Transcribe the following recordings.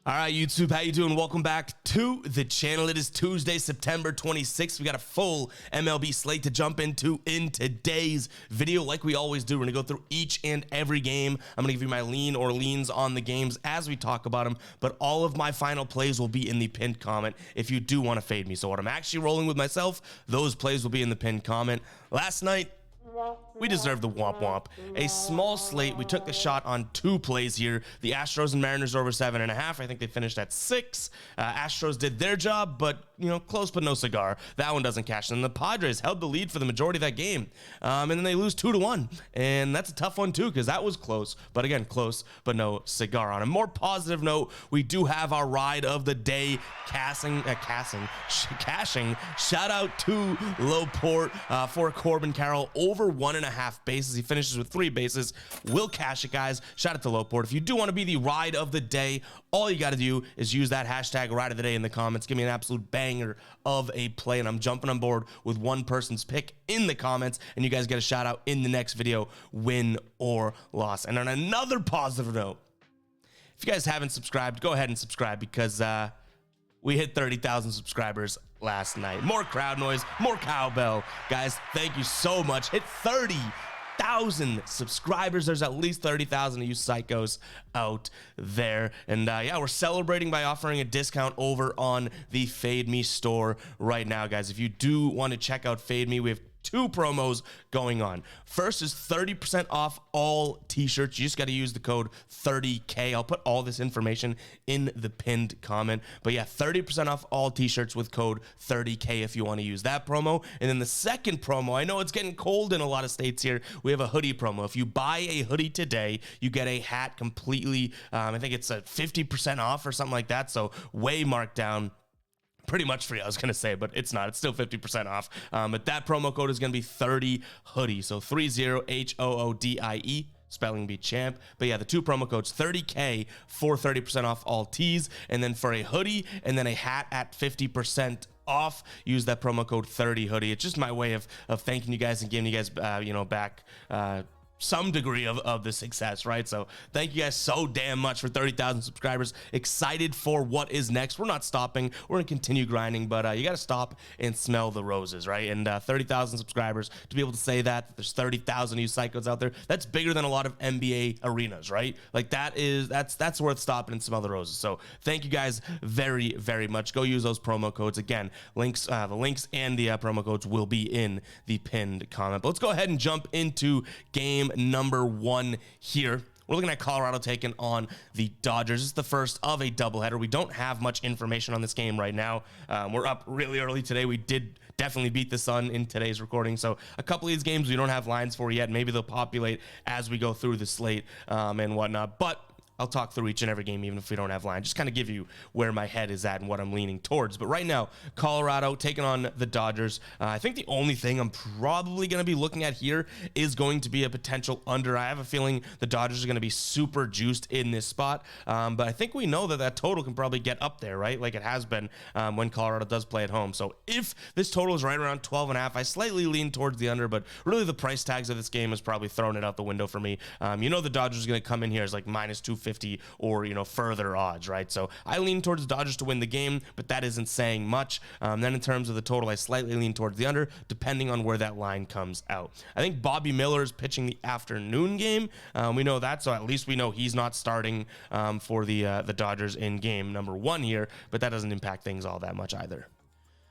All right, YouTube, how you doing? Welcome back to the channel. It is Tuesday, September 26th. We got a full MLB slate to jump into in today's video. Like we always do, we're going to go through each and every game. I'm going to give you my lean or leans on the games as we talk about them, but all of my final plays will be in the pinned comment if you do want to fade me. So what I'm actually rolling with myself, those plays will be in the pinned comment. Last night, we deserve the womp womp. A small slate. We took the shot on two plays here. The Astros and Mariners over 7.5. I think they finished at 6. Astros did their job, but close but no cigar. That one doesn't cash. And the Padres held the lead for the majority of that game. And then they lose 2-1. And that's a tough one too, because that was close. But again, close but no cigar. On a more positive note, we do have our ride of the day cashing. Shout out to Lowport for Corbin Carroll over 1.5 bases. He finishes with 3 bases. We'll cash it, guys. Shout out to Lowport. If you do want to be the ride of the day, all you got to do is use that hashtag ride of the day in the comments. Give me an absolute banger of a play, and I'm jumping on board with one person's pick in the comments, and you guys get a shout out in the next video, win or loss. And on another positive note, if you guys haven't subscribed, go ahead and subscribe, because we hit 30,000 subscribers last night. More crowd noise, more cowbell. Guys, thank you so much. Hit 30,000 subscribers. There's at least 30,000 of you psychos out there. And yeah, we're celebrating by offering a discount over on the Fade Me store right now, guys. If you do want to check out Fade Me, we have 2 promos going on. First is 30% off all t-shirts. You just got to use the code 30K. I'll put all this information in the pinned comment. But yeah, 30% off all t-shirts with code 30K if you want to use that promo. And then the second promo, I know it's getting cold in a lot of states here. We have a hoodie promo. If you buy a hoodie today, you get a hat completely, I think it's a 50% off or something like that. So way marked down. Pretty much free, I was going to say, but it's not. It's still 50% off. But that promo code is going to be 30 hoodie. So 30 HOODIE, spelling bee champ. But yeah, the 2 promo codes, 30K for 30% off all tees, and then for a hoodie and then a hat at 50% off, use that promo code 30 hoodie. It's just my way of thanking you guys and giving you guys back some degree of the success, right? So thank you guys so damn much for 30,000 subscribers. Excited for what is next. We're not stopping. We're gonna continue grinding, but you got to stop and smell the roses, right? And 30,000 subscribers, to be able to say that there's 30,000 of you psychos out there, that's bigger than a lot of NBA arenas, right? Like that's worth stopping and smell the roses. So thank you guys very, very much. Go use those promo codes. Again, the links and the promo codes will be in the pinned comment. But let's go ahead and jump into game number 1 here. We're looking at Colorado taking on the Dodgers. It's the first of a doubleheader. We don't have much information on this game right now. We're up really early today. We did definitely beat the sun in today's recording. So a couple of these games we don't have lines for yet. Maybe they'll populate as we go through the slate and whatnot. But I'll talk through each and every game, even if we don't have line. Just kind of give you where my head is at and what I'm leaning towards. But right now, Colorado taking on the Dodgers. I think the only thing I'm probably going to be looking at here is going to be a potential under. I have a feeling the Dodgers are going to be super juiced in this spot. But I think we know that total can probably get up there, right? Like it has been when Colorado does play at home. So if this total is right around 12.5, I slightly lean towards the under, but really the price tags of this game has probably thrown it out the window for me. The Dodgers are going to come in here as like minus 250 or further odds, right? So I lean towards the Dodgers to win the game, but that isn't saying much. Then in terms of the total, I slightly lean towards the under, depending on where that line comes out. I think Bobby Miller is pitching the afternoon game. We know that, so at least we know he's not starting for the Dodgers in game number 1 here, but that doesn't impact things all that much either.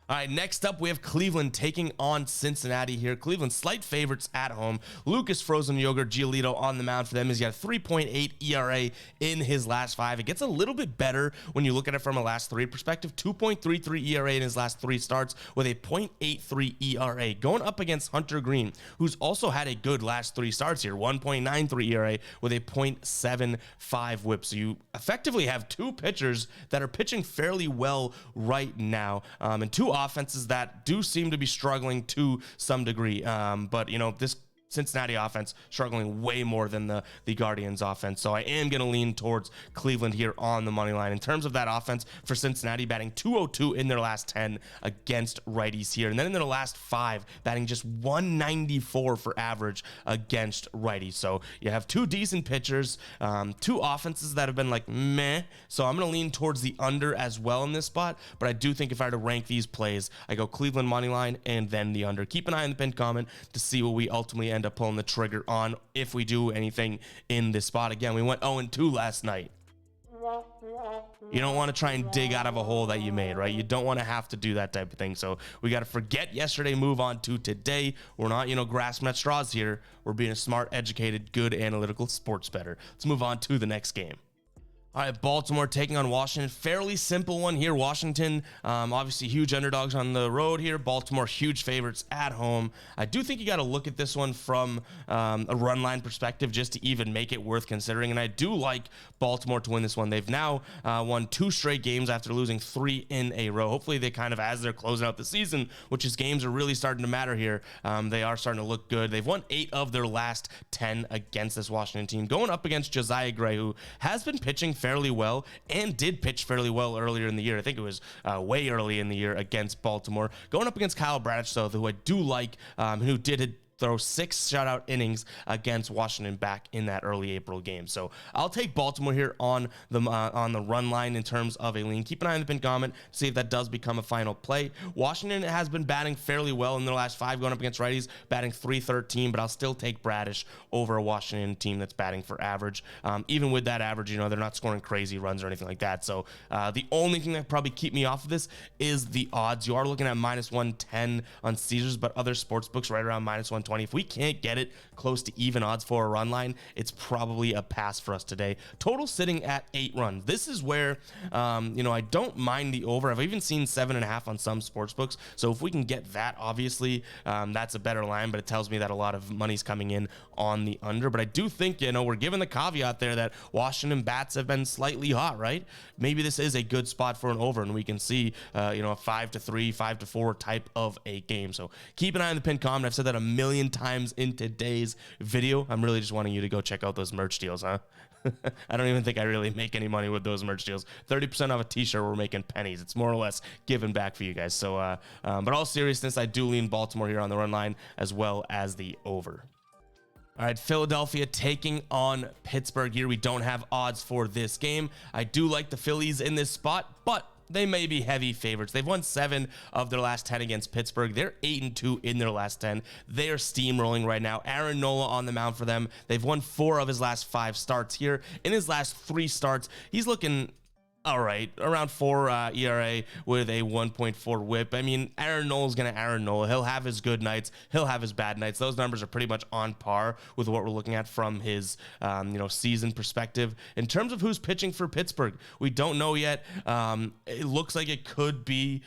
All right, next up, we have Cleveland taking on Cincinnati here. Cleveland slight favorites at home. Lucas Frozen Yogurt Giolito on the mound for them. He's got a 3.8 ERA in his last 5. It gets a little bit better when you look at it from a last 3 perspective. 2.33 ERA in his last 3 starts with a 0.83 ERA. Going up against Hunter Green, who's also had a good last 3 starts here. 1.93 ERA with a 0.75 whip. So you effectively have 2 pitchers that are pitching fairly well right now, and 2 offenses that do seem to be struggling to some degree. But this Cincinnati offense struggling way more than the Guardians offense. So I am going to lean towards Cleveland here on the money line. In terms of that offense for Cincinnati, batting 202 in their last 10 against righties here. And then in their last 5, batting just 194 for average against righties. So you have 2 decent pitchers, 2 offenses that have been like meh. So I'm going to lean towards the under as well in this spot. But I do think if I were to rank these plays, I go Cleveland money line and then the under. Keep an eye on the pinned comment to see what we ultimately end up pulling the trigger on if we do anything in this spot. Again, we went 0-2 last night. You don't want to try and dig out of a hole that you made, right? You don't want to have to do that type of thing. So we got to forget yesterday, move on to today. We're not, grasping at straws here. We're being a smart, educated, good, analytical sports bettor. Let's move on to the next game. All right, Baltimore taking on Washington. Fairly simple one here. Washington, obviously huge underdogs on the road here. Baltimore, huge favorites at home. I do think you got to look at this one from a run line perspective just to even make it worth considering. And I do like Baltimore to win this one. They've now won 2 straight games after losing 3 in a row. Hopefully they kind of, as they're closing out the season, which is games are really starting to matter here, they are starting to look good. They've won 8 of their last 10 against this Washington team, going up against Josiah Gray, who has been pitching fairly well and did pitch fairly well earlier in the year. I think it was way early in the year against Baltimore. Going up against Kyle Bradish, though, who I do like, who did throw 6 shutout innings against Washington back in that early April game. So I'll take Baltimore here on the run line in terms of a lean. Keep an eye on the pinned comment to see if that does become a final play. Washington has been batting fairly well in their last 5 going up against righties, batting .313, but I'll still take Bradish over a Washington team that's batting for average. Even with that average, they're not scoring crazy runs or anything like that. So the only thing that probably keep me off of this is the odds. You are looking at -110 on Caesars, but other sports books right around -120. If we can't get it close to even odds for a run line, it's probably a pass for us today. Total sitting at 8 runs. This is where, I don't mind the over. I've even seen 7.5 on some sports books. So if we can get that, obviously, that's a better line, but it tells me that a lot of money's coming in on the under. But I do think, we're given the caveat there that Washington bats have been slightly hot, right? Maybe this is a good spot for an over, and we can see, a 5-3, 5-4 type of a game. So keep an eye on the pinned comment. I've said that a million times in today's video. I'm really just wanting you to go check out those merch deals, huh? I don't even think I really make any money with those merch deals. 30% off a t-shirt, we're making pennies. It's more or less giving back for you guys. So, but all seriousness, I do lean Baltimore here on the run line as well as the over. All right, Philadelphia taking on Pittsburgh here. We don't have odds for this game. I do like the Phillies in this spot, but they may be heavy favorites. They've won 7 of their last 10 against Pittsburgh. They're 8-2 in their last 10. They are steamrolling right now. Aaron Nola on the mound for them. They've won 4 of his last 5 starts here. In his last 3 starts, he's looking all right, around 4 ERA with a 1.4 whip. I mean, Aaron Nola's going to Aaron Nola. He'll have his good nights. He'll have his bad nights. Those numbers are pretty much on par with what we're looking at from his, season perspective. In terms of who's pitching for Pittsburgh, we don't know yet. It looks like it could be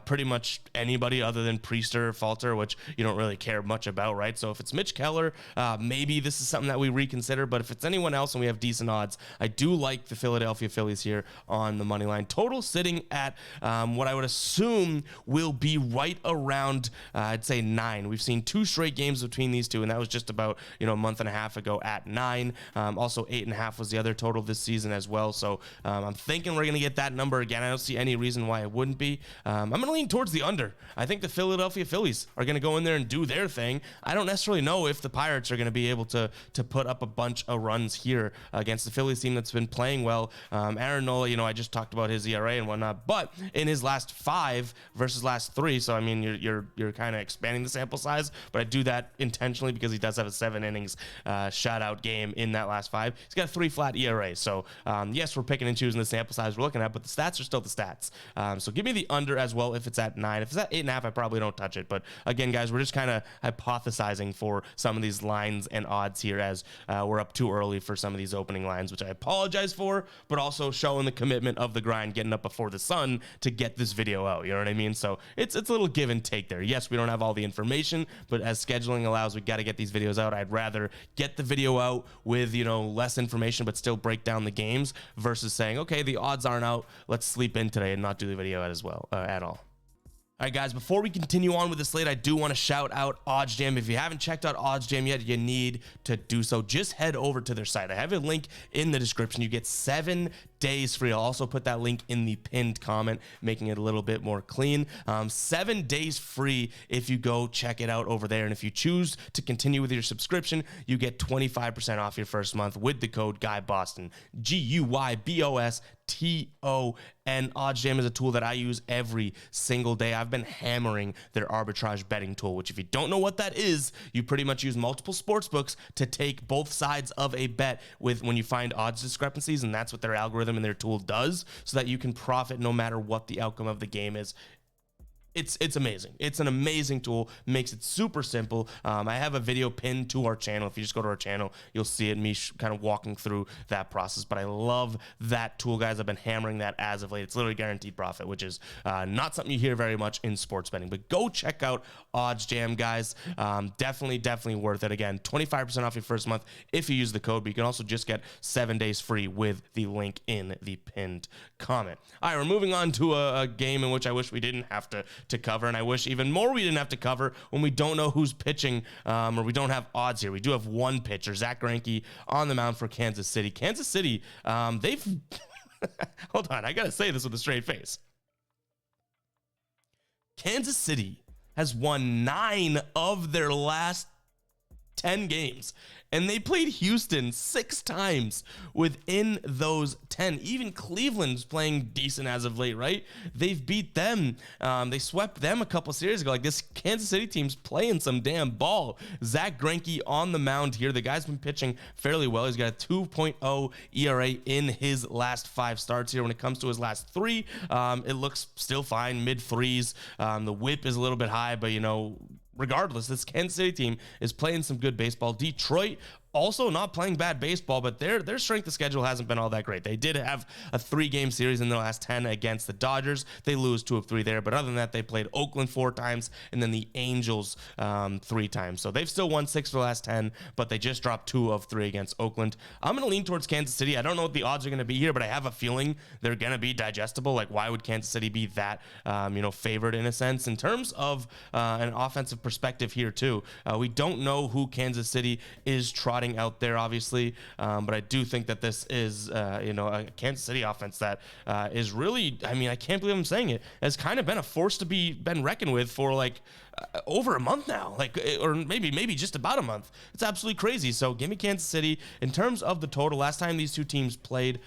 pretty much anybody other than Priester, Falter, which you don't really care much about, right? So if it's Mitch Keller, maybe this is something that we reconsider. But if it's anyone else and we have decent odds, I do like the Philadelphia Phillies here on the money line. Total sitting at what I would assume will be right around, I'd say 9. We've seen 2 straight games between these two, and that was just about a month and a half ago at 9. Also 8.5 was the other total this season as well. So I'm thinking we're going to get that number again. I don't see any reason why it wouldn't be. I'm going to lean towards the under. I think the Philadelphia Phillies are going to go in there and do their thing. I don't necessarily know if the Pirates are going to be able to put up a bunch of runs here against the Phillies team that's been playing well. Aaron Nola, I just talked about his ERA and whatnot, but in his last 5 versus last 3, so I mean you're kind of expanding the sample size, but I do that intentionally because he does have a 7 innings shutout game in that last 5. He's got a 3 flat ERA, so yes, we're picking and choosing the sample size we're looking at, but the stats are still the stats. So give me the under as well if it's at 9. If it's at 8.5, I probably don't touch it, but again, guys, we're just kind of hypothesizing for some of these lines and odds here as we're up too early for some of these opening lines, which I apologize for, but also showing the commitment of the grind, getting up before the sun to get this video out. You know what I mean? So it's a little give and take there. Yes, we don't have all the information, but as scheduling allows, we got to get these videos out. I'd rather get the video out with, less information, but still break down the games versus saying, okay, the odds aren't out. Let's sleep in today and not do the video out as well, at all. All right, guys, before we continue on with the slate, I do want to shout out OddsJam. If you haven't checked out OddsJam yet, you need to do so. Just head over to their site. I have a link in the description. You get 7 days free. I'll also put that link in the pinned comment, making it a little bit more clean. 7 days free if you go check it out over there. And if you choose to continue with your subscription, you get 25% off your first month with the code GUYBOSTON, GUYBOSTON. OddsJam is a tool that I use every single day. I've been hammering their arbitrage betting tool, which if you don't know what that is, you pretty much use multiple sports books to take both sides of a bet with when you find odds discrepancies, and that's what their algorithm and their tool does, so that you can profit no matter what the outcome of the game is. It's amazing. It's an amazing tool. Makes it super simple. I have a video pinned to our channel. If you just go to our channel, you'll see it, me kind of walking through that process. But I love that tool, guys. I've been hammering that as of late. It's literally guaranteed profit, which is not something you hear very much in sports betting. But go check out OddsJam, guys. Definitely worth it. Again, 25% off your first month if you use the code. But you can also just get 7 days free with the link in the pinned comment. All right, we're moving on to a game in which I wish we didn't have to cover, and I wish even more we didn't have to cover when we don't know who's pitching, or we don't have odds here. We do have one pitcher, Zach Greinke, on the mound for Kansas City. Kansas City, they've hold on, I gotta say this with a straight face. Kansas City has won 9 of their last 10 games, and they played Houston 6 times within those 10. Even Cleveland's playing decent as of late, right? They've beat them. They swept them a couple series ago. Like, this Kansas City team's playing some damn ball. Zach Greinke on the mound here. The guy's been pitching fairly well. He's got a 2.0 ERA in his last 5 starts here. When it comes to his last 3, it looks still fine, mid-3s. The whip is a little bit high, but, you know, regardless, this Kansas City team is playing some good baseball. Detroit also not playing bad baseball, but their strength of schedule hasn't been all that great. They did have a 3-game series in the last 10 against the Dodgers. They lose 2 of 3 there, but other than that, they played Oakland 4 times and then the Angels 3 times. So they've still won 6 for the last 10, but they just dropped 2 of 3 against Oakland. I'm going to lean towards Kansas City. I don't know what the odds are going to be here, but I have a feeling they're going to be digestible. Like, why would Kansas City be that, favored in a sense? In terms of an offensive perspective here too, we don't know who Kansas City is trotting out there, obviously, but I do think that this is, a Kansas City offense that is really, I can't believe I'm saying it, has kind of been a force to been reckoned with for like over a month now, or maybe just about a month. It's absolutely crazy. So give me Kansas City. In terms of the total, last time these two teams played,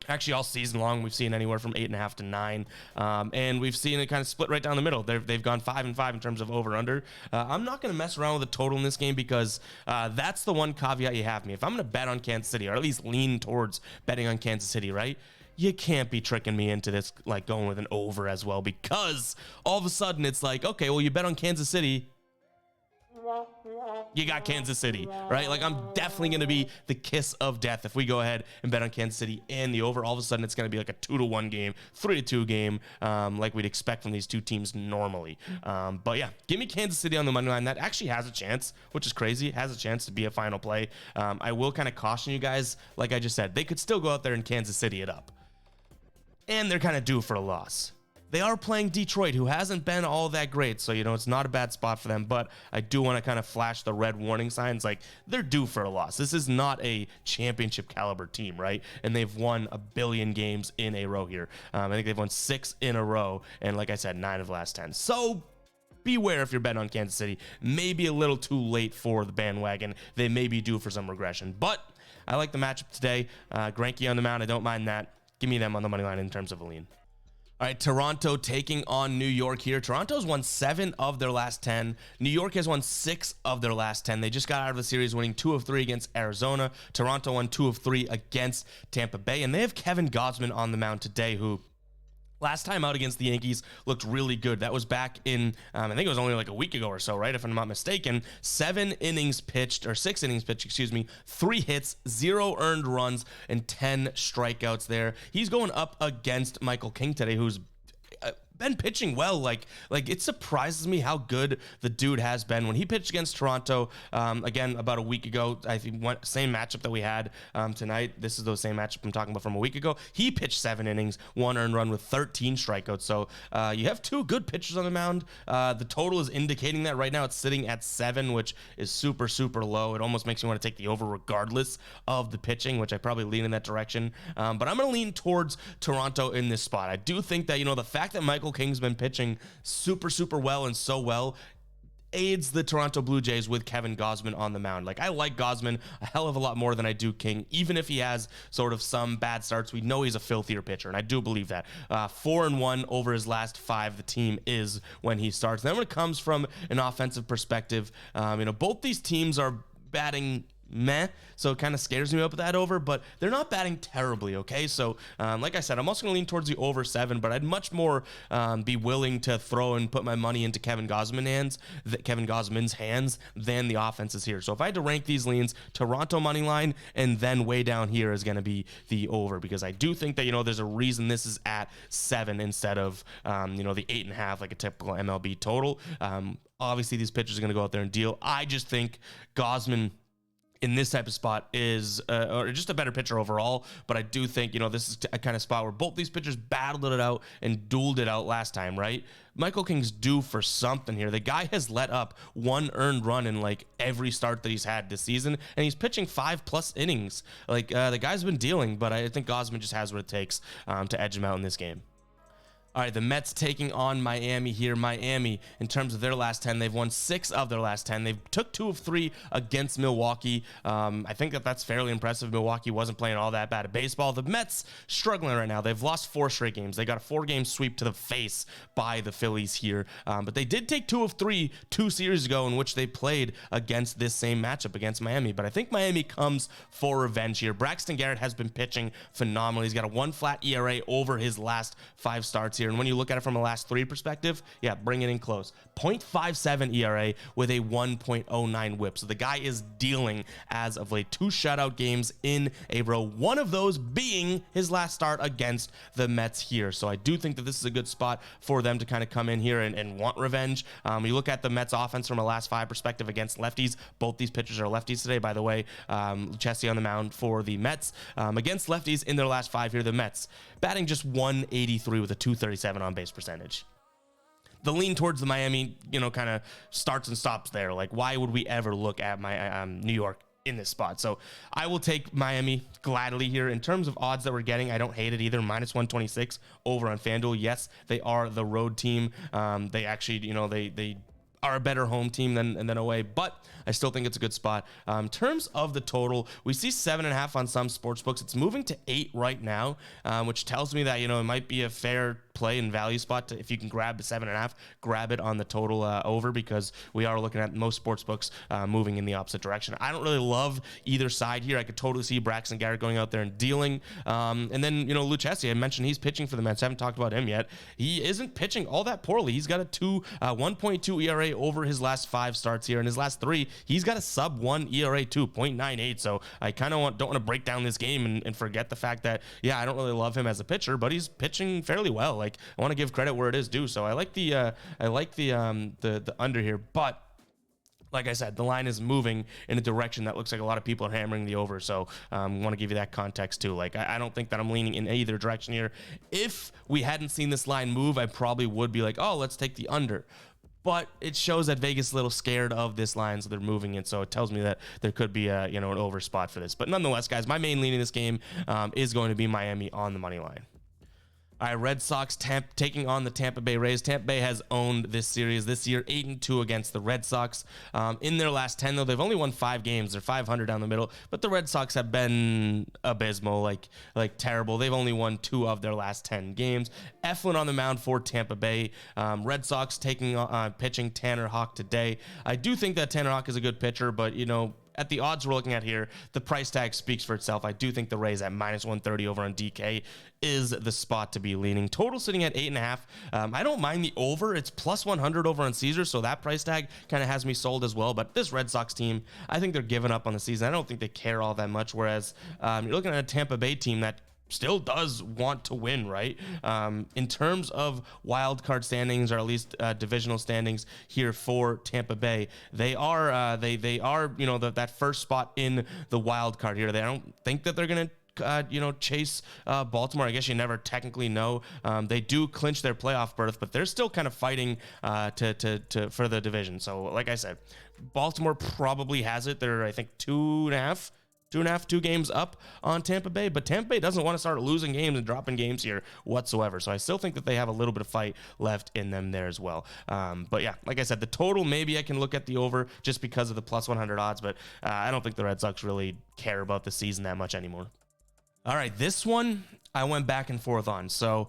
actually, all season long, we've seen anywhere from 8.5 to 9, and we've seen it kind of split right down the middle. They've gone 5-5 in terms of over/under. I'm not going to mess around with the total in this game because that's the one caveat you have me. If I'm going to bet on Kansas City, or at least lean towards betting on Kansas City, right? You can't be tricking me into this, like going with an over as well, because all of a sudden it's like, okay, well, you bet on Kansas City, you got Kansas City, right? Like, I'm definitely going to be the kiss of death if we go ahead and bet on Kansas City and the over. All of a sudden, it's going to be like a 2-1 game, 3-2 game, like we'd expect from these two teams normally. But yeah, give me Kansas City on the money line. That actually has a chance, which is crazy. It has a chance to be a final play. I will kind of caution you guys, like I just said, they could still go out there and Kansas City it up. And they're kind of due for a loss. They are playing Detroit, who hasn't been all that great, so, it's not a bad spot for them, but I do want to kind of flash the red warning signs, like, they're due for a loss. This is not a championship caliber team, right? And they've won 1 billion games in a row here. I think they've won 6 in a row, and like I said, 9 of the last 10. So beware if you're betting on Kansas City. Maybe a little too late for the bandwagon. They may be due for some regression, but I like the matchup today. Greinke on the mound, I don't mind that. Give me them on the money line in terms of a lean. All right, Toronto taking on New York here. Toronto's won 7 of their last 10. New York has won 6 of their last 10. They just got out of the series winning 2 of 3 against Arizona. Toronto won 2 of 3 against Tampa Bay. And they have Kevin Gausman on the mound today, who last time out against the Yankees looked really good. That was back in, I think it was only like a week ago or so, right? If I'm not mistaken. 6 innings pitched, 3 hits, 0 earned runs, and 10 strikeouts there. He's going up against Michael King today, who's been pitching well. Like it surprises me how good the dude has been. When he pitched against Toronto, again, about a week ago, I think same matchup that we had tonight. This is the same matchup I'm talking about from a week ago. He pitched 7 innings, 1 earned run with 13 strikeouts. So you have 2 good pitchers on the mound. The total is indicating that right now it's sitting at 7, which is super, super low. It almost makes me want to take the over regardless of the pitching, which I probably lean in that direction. But I'm going to lean towards Toronto in this spot. I do think that, the fact that Michael King's been pitching super, super well and so well aids the Toronto Blue Jays with Kevin Gausman on the mound. Like, I like Gausman a hell of a lot more than I do King, even if he has sort of some bad starts. We know he's a filthier pitcher, and I do believe that. 4-1 over his last 5, the team is when he starts. And then when it comes from an offensive perspective, both these teams are batting meh, so it kind of scares me up with that over, but they're not batting terribly, okay? So like I said, I'm also going to lean towards the over 7, but I'd much more be willing to throw and put my money into Kevin Gausman's hands than the offenses here. So if I had to rank these leans, Toronto money line, and then way down here is going to be the over, because I do think that, there's a reason this is at 7 instead of, the 8.5, like a typical MLB total. Obviously, these pitchers are going to go out there and deal. I just think Gausman in this type of spot is or just a better pitcher overall, but I do think, this is a kind of spot where both these pitchers battled it out and dueled it out last time, right? Michael King's due for something here. The guy has let up 1 earned run in like every start that he's had this season, and he's pitching 5+ innings. Like the guy's been dealing, but I think Gausman just has what it takes to edge him out in this game. All right, the Mets taking on Miami here. Miami, in terms of their last 10, they've won 6 of their last 10. They've took 2 of 3 against Milwaukee. I think that's fairly impressive. Milwaukee wasn't playing all that bad at baseball. The Mets struggling right now. They've lost 4 straight games. They got a 4-game sweep to the face by the Phillies here. But they did take 2 of 3 2 series ago in which they played against this same matchup against Miami. But I think Miami comes for revenge here. Braxton Garrett has been pitching phenomenally. He's got a 1 flat ERA over his last 5 starts here. And when you look at it from a last 3 perspective, yeah, bring it in close. 0.57 ERA with a 1.09 whip. So the guy is dealing as of late. 2 shutout games in a row. One of those being his last start against the Mets here. So I do think that this is a good spot for them to kind of come in here and want revenge. You look at the Mets offense from a last 5 perspective against lefties. Both these pitchers are lefties today, by the way. Chessie on the mound for the Mets. Against lefties in their last 5 here, the Mets batting just 183 with a 237 on base percentage. The lean towards the Miami, kind of starts and stops there. Like, why would we ever look at my New York in this spot? So I will take Miami gladly here. In terms of odds that we're getting, I don't hate it either. -126 over on FanDuel. Yes, they are the road team. They actually, they are a better home team than away, but I still think it's a good spot. In terms of the total, we see 7.5 on some sports books. It's moving to 8 right now, which tells me that, it might be a fair play and value spot if you can grab the 7.5, grab it on the total over, because we are looking at most sports books moving in the opposite direction. I don't really love either side here. I could totally see Braxton Garrett going out there and dealing. And then, Lucchesi, I mentioned he's pitching for the Mets. I haven't talked about him yet. He isn't pitching all that poorly. He's got a 1.2 ERA over his last 5 starts here. In his last 3, he's got a sub-1 ERA too, 0.98. So I kind of don't want to break down this game and forget the fact that, yeah, I don't really love him as a pitcher, but he's pitching fairly well. Like, I want to give credit where it is due. So I like the under here, but like I said, the line is moving in a direction that looks like a lot of people are hammering the over. So I want to give you that context too. Like, I don't think that I'm leaning in either direction here. If we hadn't seen this line move, I probably would be like, oh, let's take the under. But it shows that Vegas is a little scared of this line, so they're moving it. So it tells me that there could be an over spot for this. But nonetheless, guys, my main lean in this game is going to be Miami on the money line. All right, Red Sox taking on the Tampa Bay Rays. Tampa Bay has owned this series this year, 8-2 against the Red Sox. In their last 10, though, they've only won 5 games. They're 500 down the middle, but the Red Sox have been abysmal, like terrible. They've only won 2 of their last 10 games. Eflin on the mound for Tampa Bay. Red Sox pitching Tanner Houck today. I do think that Tanner Houck is a good pitcher, but, at the odds we're looking at here, the price tag speaks for itself. I do think the Rays at -130 over on DK is the spot to be leaning. Total sitting at 8.5. I don't mind the over. It's +100 over on Caesar, so that price tag kind of has me sold as well. But this Red Sox team, I think they're giving up on the season. I don't think they care all that much, whereas you're looking at a Tampa Bay team that still does want to win, right? In terms of wild card standings, or at least divisional standings here for Tampa Bay, they are that first spot in the wild card here. They don't think that they're gonna chase Baltimore. I guess you never technically know. They do clinch their playoff berth, but they're still kind of fighting for the division. So like I said, Baltimore probably has it. They're, I think, two games up on Tampa Bay, but Tampa Bay doesn't want to start losing games and dropping games here whatsoever. So I still think that they have a little bit of fight left in them there as well. But yeah, like I said, the total, maybe I can look at the over just because of the plus 100 odds, but I don't think the Red Sox really care about the season that much anymore. All right, this one I went back and forth on. So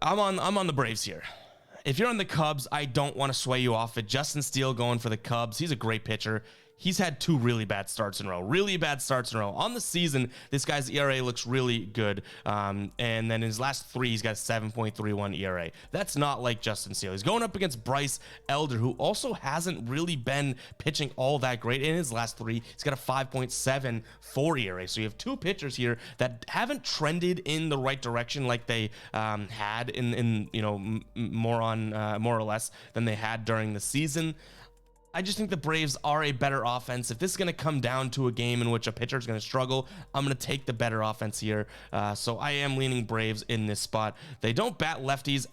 I'm on the Braves here. If you're on the Cubs, I don't want to sway you off it. Justin Steele going for the Cubs. He's a great pitcher. He's had two really bad starts in a row. On the season, this guy's ERA looks really good. And then in his last three, he's got a 7.31 ERA. That's not like Justin Steele. He's going up against Bryce Elder, who also hasn't really been pitching all that great in his last three. He's got a 5.74 ERA. So you have two pitchers here that haven't trended in the right direction like they had more or less than they had during the season. I just think the Braves are a better offense. If this is going to come down to a game in which a pitcher is going to struggle, I'm going to take the better offense here. So I am leaning Braves in this spot. They don't bat lefties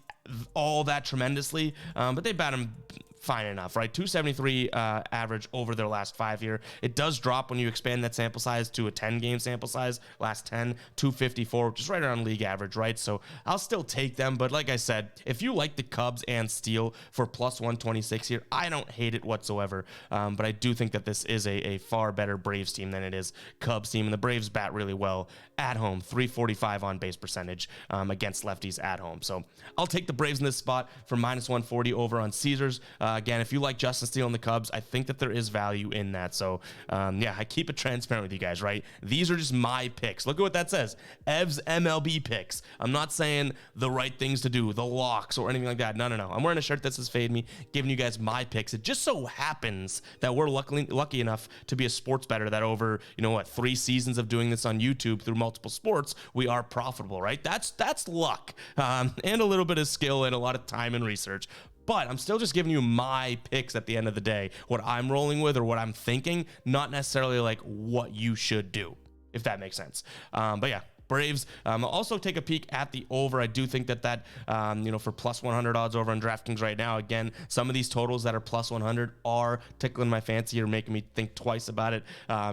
all that tremendously, but they bat them fine enough, right? 273 average over their last 5 year. It does drop when you expand that sample size to a 10-game sample size. Last 10, 254, which is right around league average, right? So I'll still take them, but like I said, if you like the Cubs and Steele for plus 126 here, I don't hate it whatsoever, but I do think that this is a far better Braves team than it is Cubs team, and the Braves bat really well at home, 345 on base percentage against lefties at home. So I'll take the Braves in this spot for minus 140 over on Caesars. Again, if you like Justin Steele and the Cubs, I think that there is value in that. So, yeah, I keep it transparent with you guys, right? These are just my picks. Look at what that says. Ev's MLB Picks. I'm not saying the right things to do, the locks or anything like that. No. I'm wearing a shirt that says Fade Me, giving you guys my picks. It just so happens that we're lucky enough to be a sports bettor that over, 3 seasons of doing this on YouTube through multiple sports, we are profitable, right? That's luck and a little bit of skill and a lot of time and research. But I'm still just giving you my picks at the end of the day, what I'm rolling with or what I'm thinking, not necessarily like what you should do, if that makes sense. But yeah, Braves. I'll also take a peek at the over. I do think that for plus 100 odds over on DraftKings right now, again, some of these totals that are plus 100 are tickling my fancy or making me think twice about it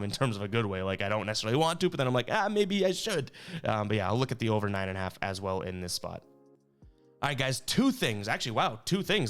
in terms of a good way. Like, I don't necessarily want to, but then I'm like, maybe I should. But yeah, I'll look at the over 9.5 as well in this spot. All right, guys, two things,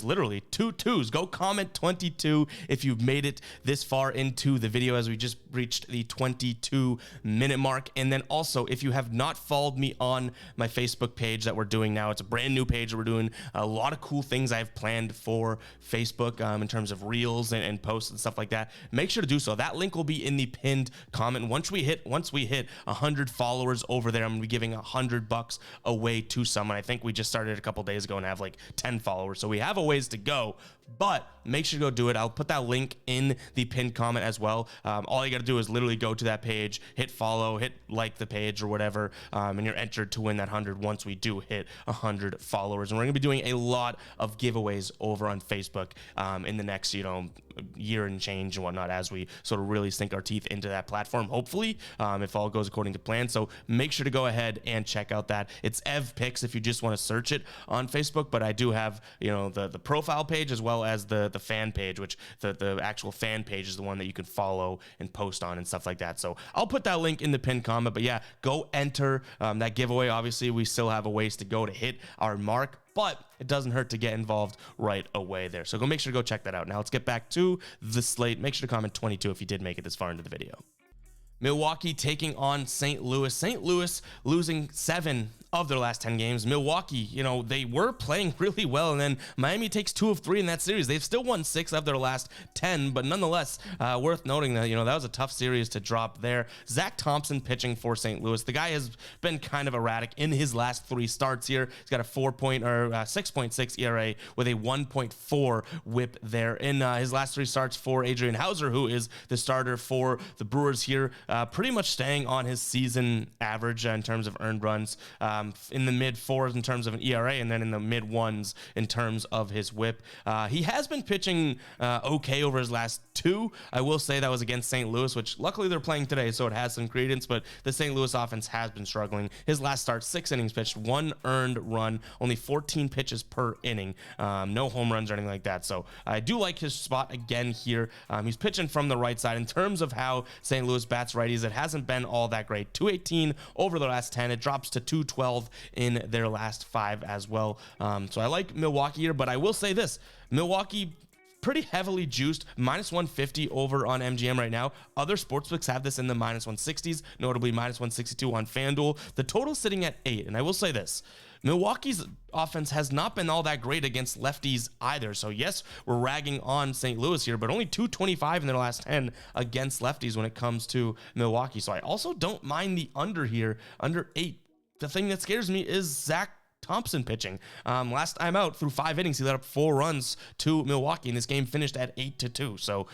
literally two twos. Go comment 22 if you've made it this far into the video, as we just reached the 22-minute mark. And then also, if you have not followed me on my Facebook page that we're doing now, it's a brand new page that we're doing a lot of cool things I have planned for Facebook in terms of reels and posts and stuff like that. Make sure to do so. That link will be in the pinned comment. Once we hit 100 followers over there, I'm gonna be giving $100 away to someone. I think we just started a couple days ago and have like 10 followers, so we have a ways to go, but make sure to go do it. I'll put that link in the pinned comment as well. All you got to do is literally go to that page, hit follow, hit like the page or whatever, and you're entered to win that 100 once we do hit 100 followers. And we're gonna be doing a lot of giveaways over on Facebook in the next year and change and whatnot, as we sort of really sink our teeth into that platform, hopefully, if all goes according to plan. So make sure to go ahead and check out that. It's Ev Picks if you just want to search it on Facebook, but I do have the profile page as well as the fan page, which the actual fan page is the one that you can follow and post on and stuff like that. So I'll put that link in the pinned comment, but yeah, go enter that giveaway. Obviously, we still have a ways to go to hit our mark, but it doesn't hurt to get involved right away there. So make sure to go check that out. Now let's get back to the slate. Make sure to comment 22 if you did make it this far into the video. Milwaukee taking on St. Louis. St. Louis losing 7 of their last 10 games. Milwaukee, they were playing really well, and then Miami takes 2 of 3 in that series. They've still won 6 of their last 10, but nonetheless, worth noting that, that was a tough series to drop there. Zach Thompson pitching for St. Louis. The guy has been kind of erratic in his last 3 starts here. He's got a 6.6 ERA with a 1.4 whip there. In his last 3 starts for Adrian Hauser, who is the starter for the Brewers here, pretty much staying on his season average in terms of earned runs, in the mid 4s in terms of an ERA, and then in the mid 1s in terms of his whip. He has been pitching okay over his last 2. I will say that was against St. Louis, which luckily they're playing today, so it has some credence, but the St. Louis offense has been struggling. His last start, 6 innings pitched, 1 earned run, only 14 pitches per inning, no home runs or anything like that. So I do like his spot again here. He's pitching from the right side. In terms of how St. Louis bats righties, it hasn't been all that great. 218 over the last 10. It drops to 212 in their last 5 as well. So I like Milwaukee here, but I will say this: Milwaukee pretty heavily juiced, -150 over on MGM right now. Other sportsbooks have this in the -160s, notably -162 on FanDuel. The total sitting at 8, and I will say this: Milwaukee's offense has not been all that great against lefties either. So yes, we're ragging on St. Louis here, but only 225 in their last 10 against lefties when it comes to Milwaukee. So I also don't mind the under here, under 8. The thing that scares me is Zach Thompson pitching. Last time out, through 5 innings, he let up 4 runs to Milwaukee, and this game finished at 8-2. So,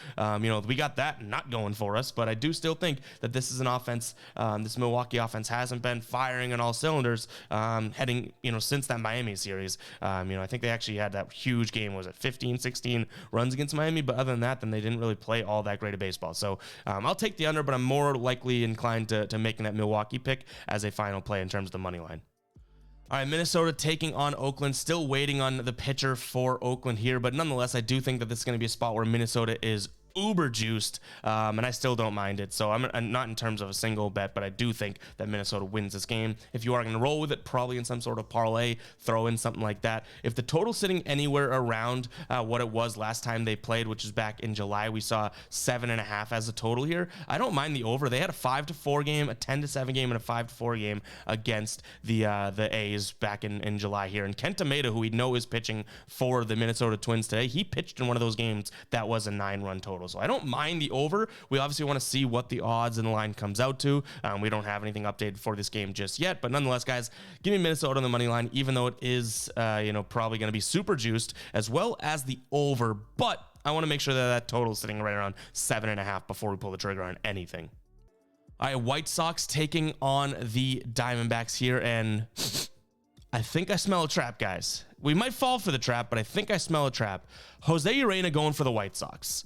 we got that not going for us, but I do still think that this is an offense. This Milwaukee offense hasn't been firing on all cylinders heading, since that Miami series. I think they actually had that huge game, was it 15, 16 runs against Miami, but other than that, then they didn't really play all that great of baseball. So I'll take the under, but I'm more likely inclined to making that Milwaukee pick as a final play in terms of the money line. All right, Minnesota taking on Oakland. Still waiting on the pitcher for Oakland here, but nonetheless, I do think that this is going to be a spot where Minnesota is uber juiced, and I still don't mind it. So I'm not in terms of a single bet, but I do think that Minnesota wins this game. If you are going to roll with it, probably in some sort of parlay, throw in something like that. If the total's sitting anywhere around what it was last time they played, which is back in July, we saw 7.5 as a total here. I don't mind the over. They had a 5-4 game, a 10-7 game, and a 5-4 game against the A's back in July here. And Kenta Maeda, who we know is pitching for the Minnesota Twins today, he pitched in one of those games that was a 9-run total. So I don't mind the over. We obviously want to see what the odds and the line comes out to. We don't have anything updated for this game just yet, but nonetheless, guys, give me Minnesota on the money line, even though it is, probably going to be super juiced, as well as the over. But I want to make sure that total is sitting right around 7.5 before we pull the trigger on anything. All right, White Sox taking on the Diamondbacks here, and I think I smell a trap, guys. We might fall for the trap, but I think I smell a trap. Jose Urena going for the White Sox.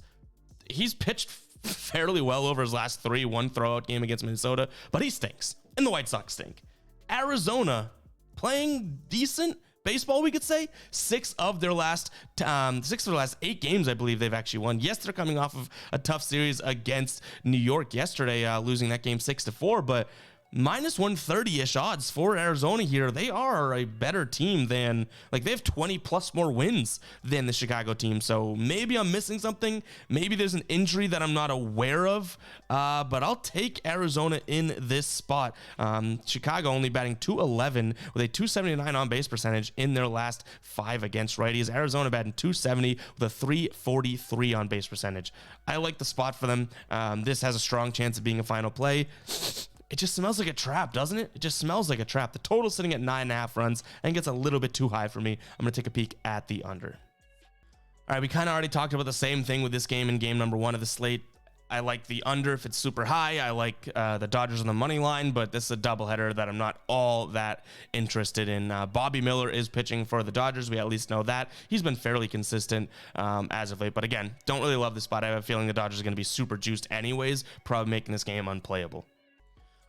He's pitched fairly well over his last 3, 1 throwout game against Minnesota, but he stinks, and the White Sox stink. Arizona playing decent baseball, we could say. 6 of their last 8 games, I believe they've actually won. Yes, they're coming off of a tough series against New York yesterday, losing that game 6-4, but -130-ish odds for Arizona here. They are a better team than, they have 20 plus more wins than the Chicago team. So maybe I'm missing something. Maybe there's an injury that I'm not aware of, but I'll take Arizona in this spot. Chicago only batting .211 with a .279 on base percentage in their last 5 against righties. Arizona batting .270 with a .343 on base percentage. I like the spot for them. This has a strong chance of being a final play. It just smells like a trap, doesn't it? It just smells like a trap. The total's sitting at 9.5 runs. I think it's a little bit too high for me. I'm going to take a peek at the under. All right, we kind of already talked about the same thing with this game in game number 1 of the slate. I like the under if it's super high. I like the Dodgers on the money line, but this is a doubleheader that I'm not all that interested in. Bobby Miller is pitching for the Dodgers. We at least know that. He's been fairly consistent as of late, but again, don't really love this spot. I have a feeling the Dodgers are going to be super juiced anyways, probably making this game unplayable.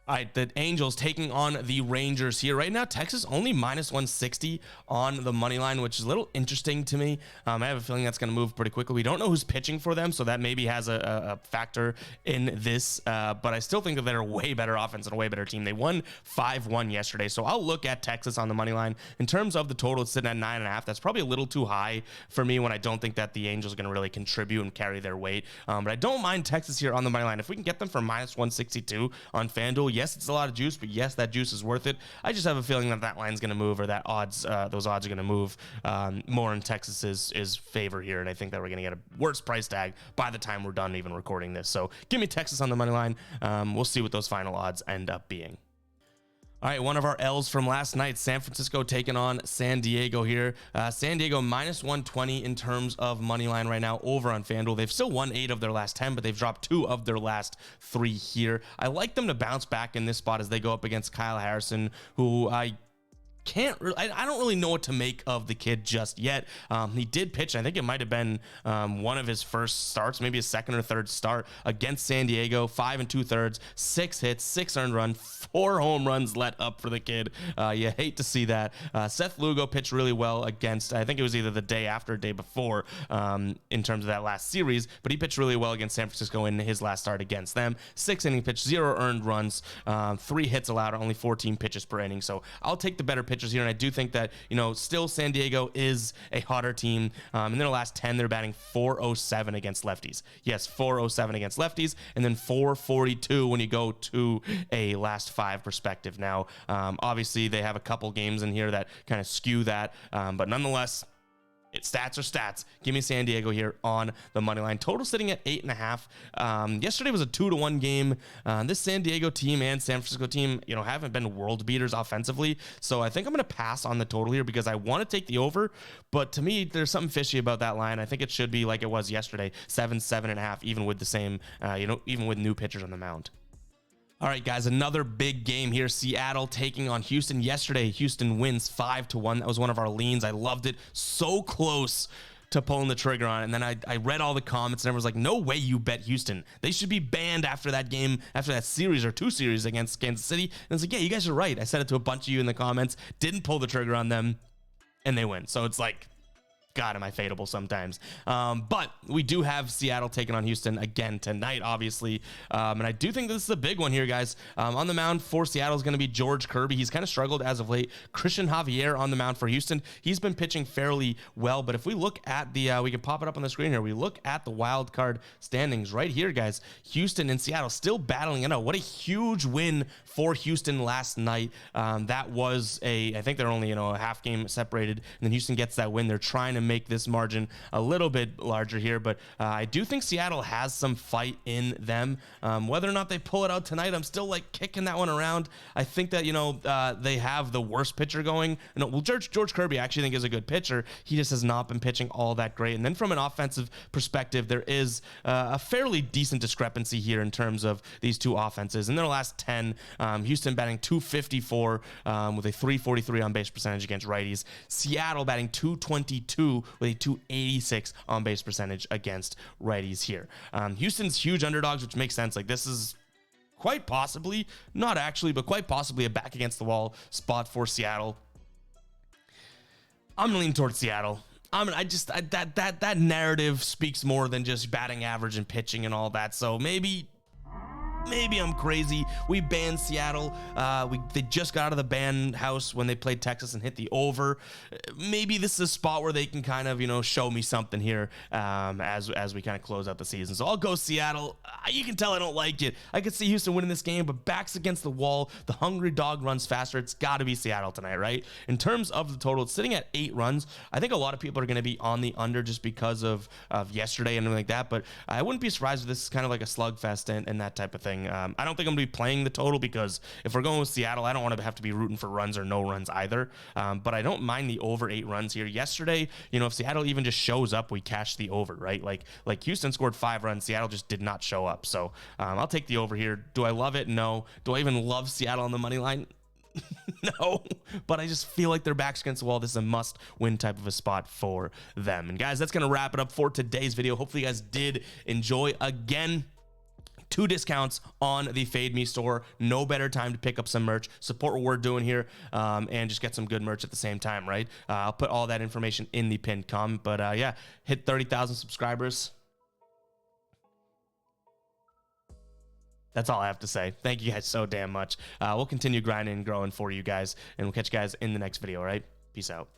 All right, the Angels taking on the Rangers here. Right now, Texas only -160 on the money line, which is a little interesting to me. I have a feeling that's going to move pretty quickly. We don't know who's pitching for them, so that maybe has a factor in this. But I still think that they're a way better offense and a way better team. They won 5-1 yesterday, so I'll look at Texas on the money line. In terms of the total, it's sitting at 9.5. That's probably a little too high for me when I don't think that the Angels are going to really contribute and carry their weight. But I don't mind Texas here on the money line. If we can get them for -162 on FanDuel, yes, it's a lot of juice, but yes, that juice is worth it. I just have a feeling that that line's going to move, or that those odds are going to move more in Texas's favor here, and I think that we're going to get a worse price tag by the time we're done even recording this. So give me Texas on the money line. We'll see what those final odds end up being. All right, one of our L's from last night, San Francisco taking on San Diego here. San Diego minus 120 in terms of money line right now over on FanDuel. They've still won 8 of their last 10, but they've dropped 2 of their last 3 here. I like them to bounce back in this spot as they go up against Kyle Harrison, who I don't really know what to make of the kid just yet. He did pitch. I think it might have been one of his first starts, maybe his second or third start against San Diego. 5 2/3, 6 hits, 6 earned runs, 4 home runs let up for the kid. You hate to see that. Seth Lugo pitched really well against, I think it was either the day after or day before in terms of that last series, but he pitched really well against San Francisco in his last start against them. 6 inning pitch, 0 earned runs, 3 hits allowed, only 14 pitches per inning. So I'll take the better pitchers here, and I do think that, still San Diego is a hotter team. In their last 10, they're batting .407 against lefties. Yes, .407 against lefties, and then .442 when you go to a last 5 perspective. Now, obviously, they have a couple games in here that kind of skew that, but nonetheless, stats are stats. Give me San Diego here on the money line. Total sitting at 8.5. Yesterday was a 2-1 game. This San Diego team and San Francisco team, haven't been world beaters offensively. So I think I'm going to pass on the total here because I want to take the over. But to me, there's something fishy about that line. I think it should be like it was yesterday, 7.5, even with the same, even with new pitchers on the mound. All right, guys, another big game here. Seattle taking on Houston. Yesterday, Houston wins 5-1. That was one of our leans. I loved it. So close to pulling the trigger on it. And then I read all the comments and everyone was like, no way you bet Houston. They should be banned after that game, after that series or 2 series against Kansas City. And it's like, yeah, you guys are right. I said it to a bunch of you in the comments. Didn't pull the trigger on them, and they win. So it's like, God, am I fadeable sometimes. But we do have Seattle taking on Houston again tonight, obviously. And I do think this is a big one here, guys. On the mound for Seattle is going to be George Kirby. He's kind of struggled as of late. Christian Javier on the mound for Houston. He's been pitching fairly well. But if we look at the, we can pop it up on the screen here. We look at the wild card standings right here, guys. Houston and Seattle still battling it out. What a huge win for Houston last night. That was I think they're only, a half game separated. And then Houston gets that win. They're trying to make this margin a little bit larger here, but I do think Seattle has some fight in them. Whether or not they pull it out tonight, I'm still like kicking that one around. I think that they have the worst pitcher going. Well, George Kirby I actually think is a good pitcher. He just has not been pitching all that great. And then from an offensive perspective, there is a fairly decent discrepancy here in terms of these two offenses. In their last 10, Houston batting .254 with a .343 on base percentage against righties. Seattle batting .222 with a .286 on base percentage against righties here. Houston's huge underdogs, which makes sense. Like, this is quite possibly, not actually, but quite possibly a back against the wall spot for Seattle. I'm leaning towards Seattle. That narrative speaks more than just batting average and pitching and all that. So maybe I'm crazy. We banned Seattle. They just got out of the ban house when they played Texas and hit the over. Maybe this is a spot where they can kind of, show me something here as we kind of close out the season. So I'll go Seattle. You can tell I don't like it. I could see Houston winning this game, but backs against the wall. The hungry dog runs faster. It's got to be Seattle tonight, right? In terms of the total, it's sitting at 8 runs. I think a lot of people are going to be on the under just because of yesterday and everything like that, but I wouldn't be surprised if this is kind of like a slugfest and that type of thing. I don't think I'm going to be playing the total because if we're going with Seattle, I don't want to have to be rooting for runs or no runs either. But I don't mind the over 8 runs here. Yesterday, if Seattle even just shows up, we cash the over, right? Like Houston scored 5 runs. Seattle just did not show up. So I'll take the over here. Do I love it? No. Do I even love Seattle on the money line? No, but I just feel like their backs against the wall. This is a must-win type of a spot for them. And guys, that's going to wrap it up for today's video. Hopefully you guys did enjoy. Again, 2 discounts on the Fade Me store. No better time to pick up some merch, support what we're doing here, and just get some good merch at the same time, right? I'll put all that information in the pinned comment. But yeah, hit 30,000 subscribers. That's all I have to say. Thank you guys so damn much. We'll continue grinding and growing for you guys, and we'll catch you guys in the next video, all right? Peace out.